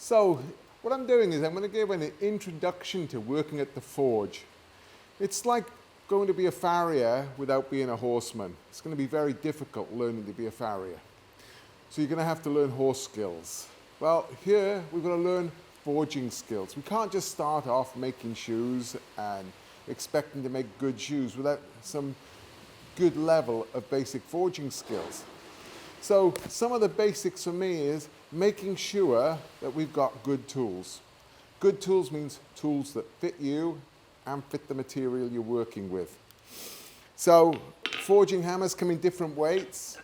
So what I'm doing is I'm going to give an introduction to working at the forge. It's like going to be a farrier without being a horseman. It's going to be very difficult learning to be a farrier. So you're going to have to learn horse skills. Well, here we're going to learn forging skills. We can't just start off making shoes and expecting to make good shoes without some good level of basic forging skills. So some of the basics for me is making sure that we've got good tools. Good tools means tools that fit you and fit the material you're working with. So forging hammers come in different weights.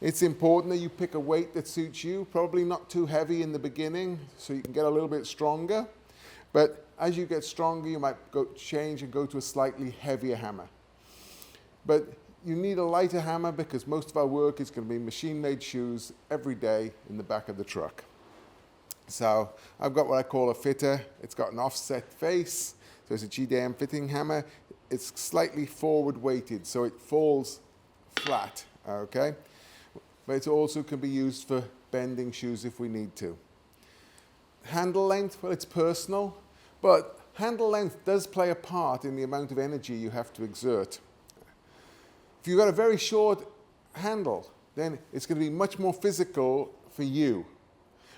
It's important that you pick a weight that suits you, probably not too heavy in the beginning so you can get a little bit stronger. But as you get stronger, you might change and go to a slightly heavier hammer. But you need a lighter hammer because most of our work is going to be machine-made shoes every day in the back of the truck. So I've got what I call a fitter. It's got an offset face, so it's a GDM fitting hammer. It's slightly forward weighted, so it falls flat, okay? But it also can be used for bending shoes if we need to. Handle length, well, it's personal, but handle length does play a part in the amount of energy you have to exert. If you've got a very short handle, then it's going to be much more physical for you.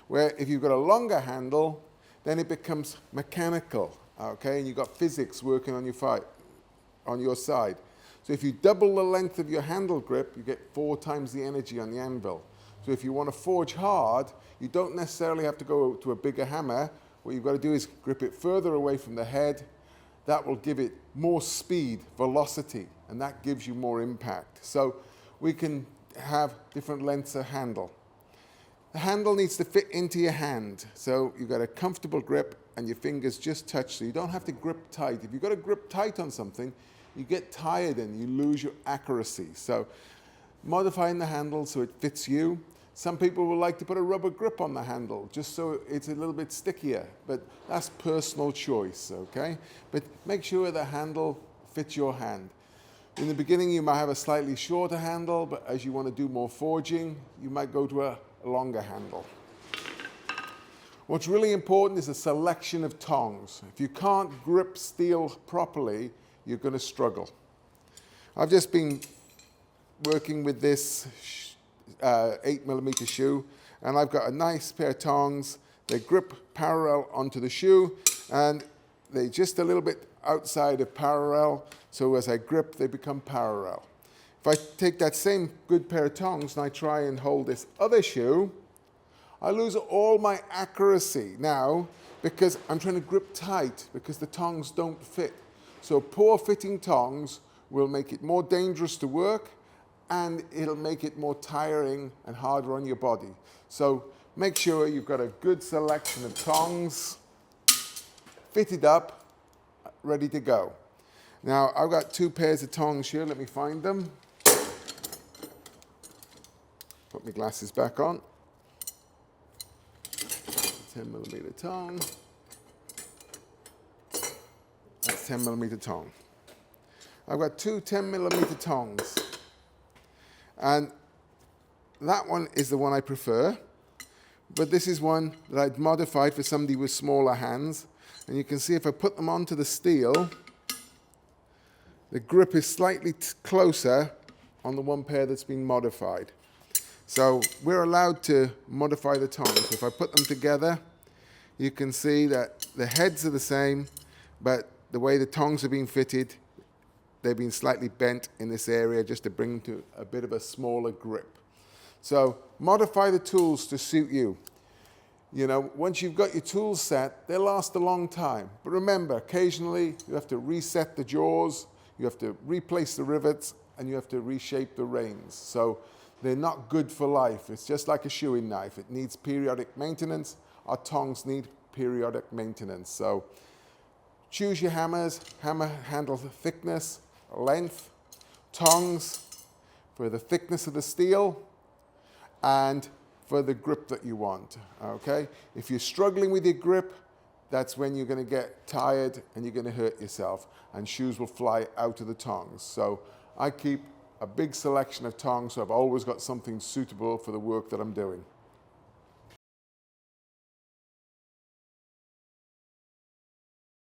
Where if you've got a longer handle, then it becomes mechanical, okay? And you've got physics working on your side. So if you double the length of your handle grip, you get 4 times the energy on the anvil. So if you want to forge hard, you don't necessarily have to go to a bigger hammer. What you've got to do is grip it further away from the head. That will give it more speed, velocity, and that gives you more impact. So we can have different lengths of handle. The handle needs to fit into your hand. So you've got a comfortable grip and your fingers just touch, so you don't have to grip tight. If you've got to grip tight on something, you get tired and you lose your accuracy. So modifying the handle so it fits you. Some people will like to put a rubber grip on the handle just so it's a little bit stickier, but that's personal choice, okay? But make sure the handle fits your hand. In the beginning, you might have a slightly shorter handle, but as you want to do more forging, you might go to a longer handle. What's really important is a selection of tongs. If you can't grip steel properly, you're going to struggle. I've just been working with this 8mm shoe, and I've got a nice pair of tongs. They grip parallel onto the shoe, and they're just a little bit outside of parallel, so as I grip, they become parallel. If I take that same good pair of tongs and I try and hold this other shoe, I lose all my accuracy now because I'm trying to grip tight because the tongs don't fit. So poor fitting tongs will make it more dangerous to work, and it'll make it more tiring and harder on your body. So make sure you've got a good selection of tongs, fitted up, ready to go. Now, I've got 2 pairs of tongs here. Let me find them. Put my glasses back on. 10mm tong. That's 10mm tong. I've got 2 10mm tongs. And that one is the one I prefer, but this is one that I'd modified for somebody with smaller hands. And you can see if I put them onto the steel, the grip is slightly closer on the one pair that's been modified. So we're allowed to modify the tongs. If I put them together, you can see that the heads are the same, but the way the tongs are being fitted, they've been slightly bent in this area just to bring them to a bit of a smaller grip. So modify the tools to suit you. You know, once you've got your tools set, they last a long time. But remember, occasionally you have to reset the jaws, you have to replace the rivets, and you have to reshape the reins. So they're not good for life. It's just like a shoeing knife. It needs periodic maintenance. Our tongs need periodic maintenance. So choose your hammers, hammer handle thickness, length, tongs for the thickness of the steel, and for the grip that you want, okay? If you're struggling with your grip, that's when you're going to get tired and you're going to hurt yourself, and shoes will fly out of the tongs. So I keep a big selection of tongs, so I've always got something suitable for the work that I'm doing.